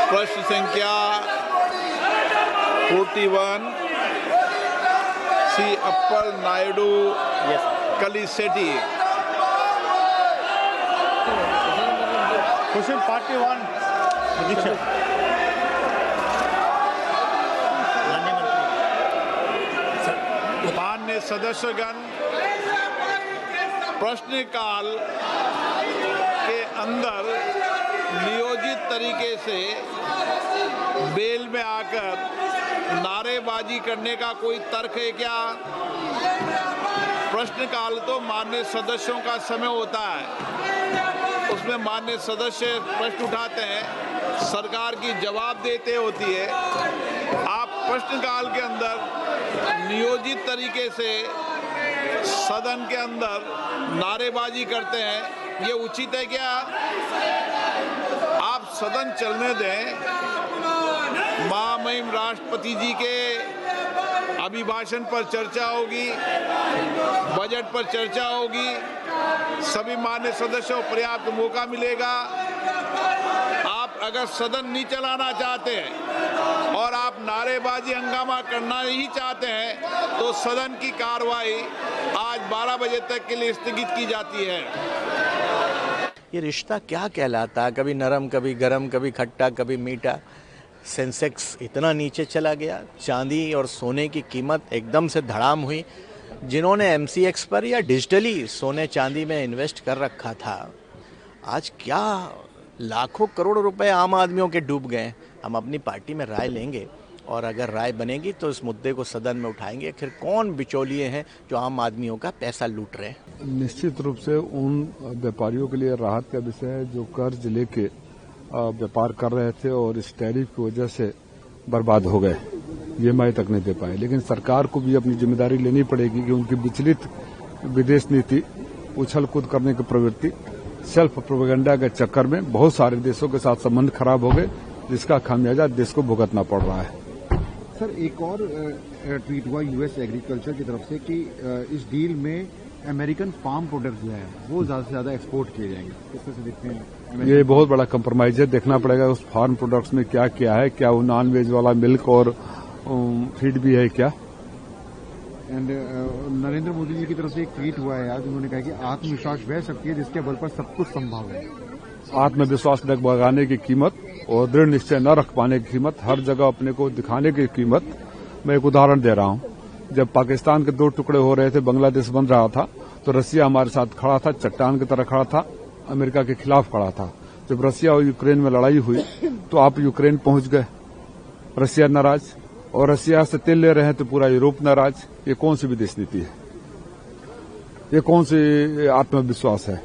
प्रश्न संख्या 41 Shri apple Naidu कलिसेटी। Question 41 मान्य सदस्यगण, प्रश्नकाल के अंदर नियोजित तरीके से बेल में आकर नारेबाजी करने का कोई तर्क है क्या? प्रश्नकाल तो मान्य सदस्यों का समय होता है, उसमें मान्य सदस्य प्रश्न उठाते हैं, सरकार की जवाब देते होती है। आप प्रश्नकाल के अंदर नियोजित तरीके से सदन के अंदर नारेबाजी करते हैं, ये उचित है क्या? आप सदन चलने दें। महामहिम राष्ट्रपति जी के अभिभाषण पर चर्चा होगी, बजट पर चर्चा होगी, सभी मान्य सदस्यों को पर्याप्त मौका मिलेगा। आप अगर सदन नहीं चलाना चाहते हैं और आप नारेबाजी हंगामा करना ही चाहते हैं तो सदन की कार्रवाई आज 12 बजे तक के लिए स्थगित की जाती है। ये रिश्ता क्या कहलाता है? कभी नरम, कभी गरम, कभी खट्टा, कभी मीठा। सेंसेक्स इतना नीचे चला गया, चांदी और सोने की कीमत एकदम से धड़ाम हुई। जिन्होंने MCX पर या डिजिटली सोने चांदी में इन्वेस्ट कर रखा था, आज क्या लाखों करोड़ रुपए आम आदमियों के डूब गए। हम अपनी पार्टी में राय लेंगे और अगर राय बनेगी तो इस मुद्दे को सदन में उठाएंगे। आखिर कौन बिचौलिए हैं जो आम आदमियों का पैसा लूट रहे हैं? निश्चित रूप से उन व्यापारियों के लिए राहत का विषय है जो कर्ज लेके व्यापार कर रहे थे और इस टैरिफ की वजह से बर्बाद हो गए, EMI तक नहीं दे पाए। लेकिन सरकार को भी अपनी जिम्मेदारी लेनी पड़ेगी कि उनकी विचलित विदेश नीति, उछल कूद करने की प्रवृत्ति, सेल्फ प्रोपेगेंडा के चक्कर में बहुत सारे देशों के साथ संबंध खराब हो गए, जिसका खामियाजा देश को भुगतना पड़ रहा है। सर, एक और ट्वीट हुआ US एग्रीकल्चर की तरफ से कि इस डील में अमेरिकन फार्म प्रोडक्ट जो है वो ज्यादा से ज्यादा एक्सपोर्ट किए जाएंगे। किस तरह से देखते हैं? ये बहुत बड़ा कंप्रोमाइज है। देखना पड़ेगा उस फार्म प्रोडक्ट्स में क्या क्या है, क्या वो नॉन वेज वाला मिल्क और फीड भी है क्या। एंड नरेंद्र मोदी जी की तरफ से एक ट्वीट हुआ है आज, उन्होंने कहा कि आत्मविश्वास वह शक्ति है जिसके बल पर सब कुछ संभव है। आत्मविश्वास लगाने की कीमत और दृढ़ निश्चय न रख पाने की कीमत, हर जगह अपने को दिखाने की कीमत। मैं एक उदाहरण दे रहा हूं, जब पाकिस्तान के 2 टुकड़े हो रहे थे, बांग्लादेश बन रहा था, तो रसिया हमारे साथ खड़ा था, चट्टान की तरह खड़ा था, अमेरिका के खिलाफ खड़ा था। जब रसिया और यूक्रेन में लड़ाई हुई तो आप यूक्रेन पहुंच गए, रसिया नाराज, और रसिया से तेल ले रहे हैं तो पूरा यूरोप नाराज। ये कौन सी विदेश नीति है? ये कौन सी आत्मविश्वास है?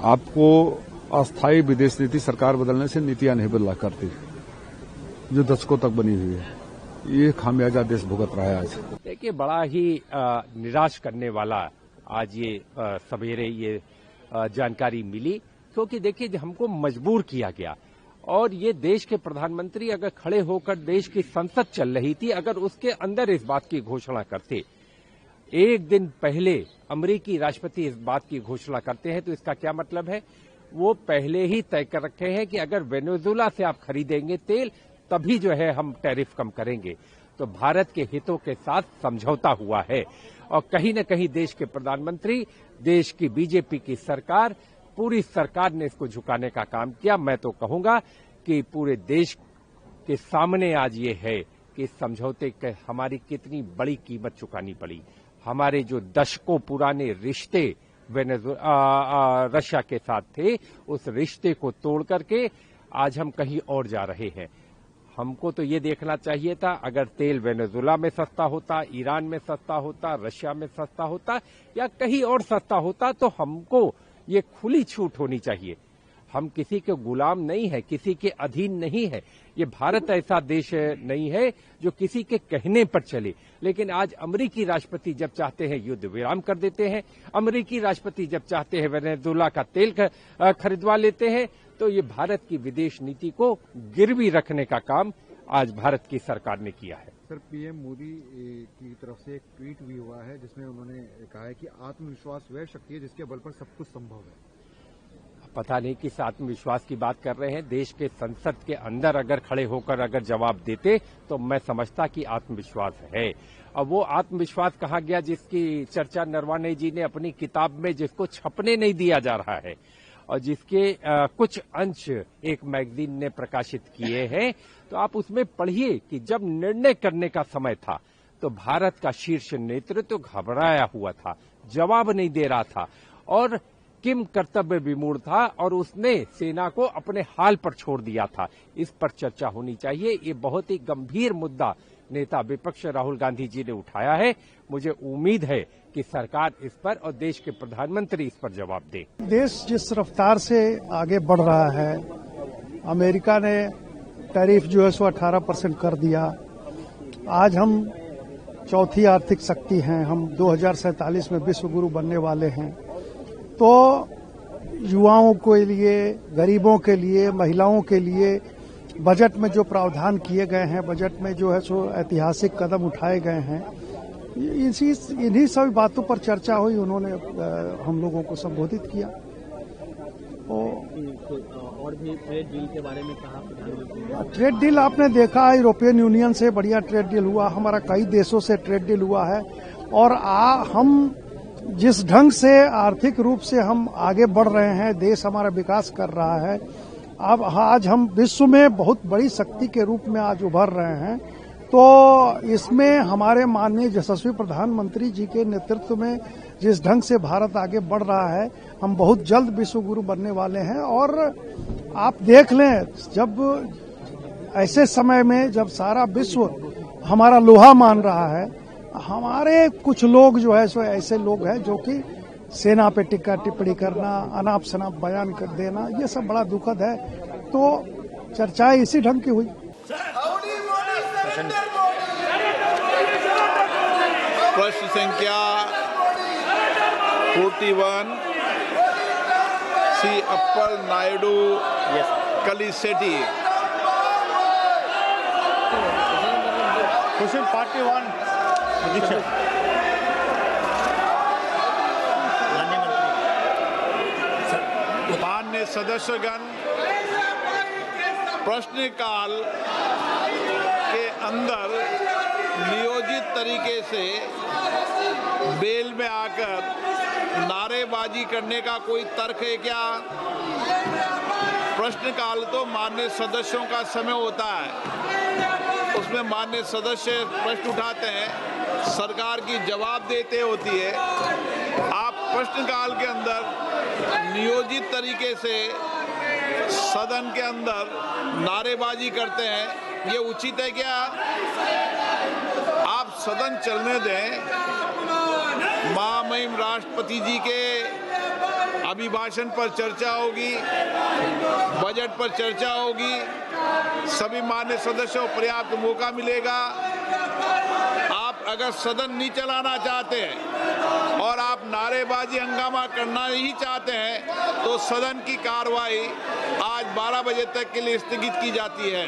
आपको अस्थायी विदेश नीति सरकार बदलने से नीतियां नहीं बदला करती, जो दशकों तक बनी हुई है। ये खामियाजा देश भुगत रहा है आज। देखिए, बड़ा ही निराश करने वाला आज ये सवेरे ये जानकारी मिली, क्योंकि देखिए हमको मजबूर किया गया और ये देश के प्रधानमंत्री अगर खड़े होकर देश की संसद चल रही थी, अगर उसके अंदर इस बात की घोषणा करते, एक दिन पहले अमेरिकी राष्ट्रपति इस बात की घोषणा करते हैं, तो इसका क्या मतलब है? वो पहले ही तय कर रखे हैं कि अगर वेनेजुएला से आप खरीदेंगे तेल तभी जो है हम टैरिफ कम करेंगे। तो भारत के हितों के साथ समझौता हुआ है और कहीं न कहीं देश के प्रधानमंत्री, देश की बीजेपी की सरकार, पूरी सरकार ने इसको झुकाने का काम किया। मैं तो कहूंगा कि पूरे देश के सामने आज ये है कि इस समझौते के हमारी कितनी बड़ी कीमत चुकानी पड़ी। हमारे जो दशकों पुराने रिश्ते रशिया के साथ थे, उस रिश्ते को तोड़ करके आज हम कहीं और जा रहे हैं। हमको तो ये देखना चाहिए था, अगर तेल वेनेजुएला में सस्ता होता, ईरान में सस्ता होता, रशिया में सस्ता होता या कहीं और सस्ता होता, तो हमको ये खुली छूट होनी चाहिए। हम किसी के गुलाम नहीं है, किसी के अधीन नहीं है। ये भारत ऐसा देश नहीं है जो किसी के कहने पर चले। लेकिन आज अमेरिकी राष्ट्रपति जब चाहते हैं युद्ध विराम कर देते हैं, अमेरिकी राष्ट्रपति जब चाहते हैं वेनेजुएला का तेल खरीदवा लेते हैं, तो ये भारत की विदेश नीति को गिरवी रखने का काम आज भारत की सरकार ने किया है। सर, पीएम मोदी की तरफ से एक ट्वीट भी हुआ है जिसमें उन्होंने कहा है कि आत्मविश्वास वह शक्ति है जिसके बल पर सब कुछ संभव है। पता नहीं किस आत्मविश्वास की बात कर रहे हैं। देश के संसद के अंदर अगर खड़े होकर अगर जवाब देते तो मैं समझता कि आत्मविश्वास है। अब वो आत्मविश्वास कहाँ गया जिसकी चर्चा नरवाने जी ने अपनी किताब में, जिसको छपने नहीं दिया जा रहा है और जिसके कुछ अंश एक मैगजीन ने प्रकाशित किए हैं। तो आप उसमें पढ़िए कि जब निर्णय करने का समय था तो भारत का शीर्ष नेतृत्व घबराया हुआ था, जवाब नहीं दे रहा था और किम कर्तव्य विमूढ़ था और उसने सेना को अपने हाल पर छोड़ दिया था। इस पर चर्चा होनी चाहिए। ये बहुत ही गंभीर मुद्दा नेता विपक्ष राहुल गांधी जी ने उठाया है। मुझे उम्मीद है कि सरकार इस पर और देश के प्रधानमंत्री इस पर जवाब दे। देश जिस रफ्तार से आगे बढ़ रहा है, अमेरिका ने टैरिफ जो है सो 18% कर दिया। आज हम चौथी आर्थिक शक्ति हैं, हम 2047 में विश्व गुरु बनने वाले हैं। तो युवाओं के लिए, गरीबों के लिए, महिलाओं के लिए बजट में जो प्रावधान किए गए हैं, बजट में जो है सो ऐतिहासिक कदम उठाए गए हैं, इन्हीं सभी बातों पर चर्चा हुई। उन्होंने हम लोगों को संबोधित किया और भी ट्रेड डील के बारे में कहा। ट्रेड डील आपने देखा, यूरोपियन यूनियन से बढ़िया ट्रेड डील हुआ, हमारा कई देशों से ट्रेड डील हुआ है। और हम जिस ढंग से आर्थिक रूप से हम आगे बढ़ रहे हैं, देश हमारा विकास कर रहा है, अब आज हम विश्व में बहुत बड़ी शक्ति के रूप में आज उभर रहे हैं। तो इसमें हमारे माननीय यशस्वी प्रधानमंत्री जी के नेतृत्व में जिस ढंग से भारत आगे बढ़ रहा है, हम बहुत जल्द विश्व गुरु बनने वाले हैं। और आप देख लें, जब ऐसे समय में जब सारा विश्व हमारा लोहा मान रहा है, हमारे कुछ लोग जो है सो ऐसे लोग हैं जो कि सेना पे टिक्का टिप्पणी करना, अनाप शनाप बयान कर देना, ये सब बड़ा दुखद है। तो चर्चाएं इसी ढंग की हुई। प्रश्न संख्या 41 श्री अप्पल नायडू कलिसेटी। क्वेश्चन 41 माननीय सदस्यगण, प्रश्नकाल के अंदर नियोजित तरीके से बेल में आकर नारेबाजी करने का कोई तर्क है क्या? प्रश्नकाल तो माननीय सदस्यों का समय होता है, उसमें माननीय सदस्य प्रश्न उठाते हैं, सरकार की जवाब देते होती है। आप प्रश्नकाल के अंदर नियोजित तरीके से सदन के अंदर नारेबाजी करते हैं, ये उचित है क्या? आप सदन चलने दें। महामहिम राष्ट्रपति जी के अभिभाषण पर चर्चा होगी, बजट पर चर्चा होगी, सभी माननीय सदस्यों को पर्याप्त मौका मिलेगा। आप अगर सदन नहीं चलाना चाहते हैं और आप नारेबाजी हंगामा करना ही चाहते हैं तो सदन की कार्रवाई आज 12 बजे तक के लिए स्थगित की जाती है।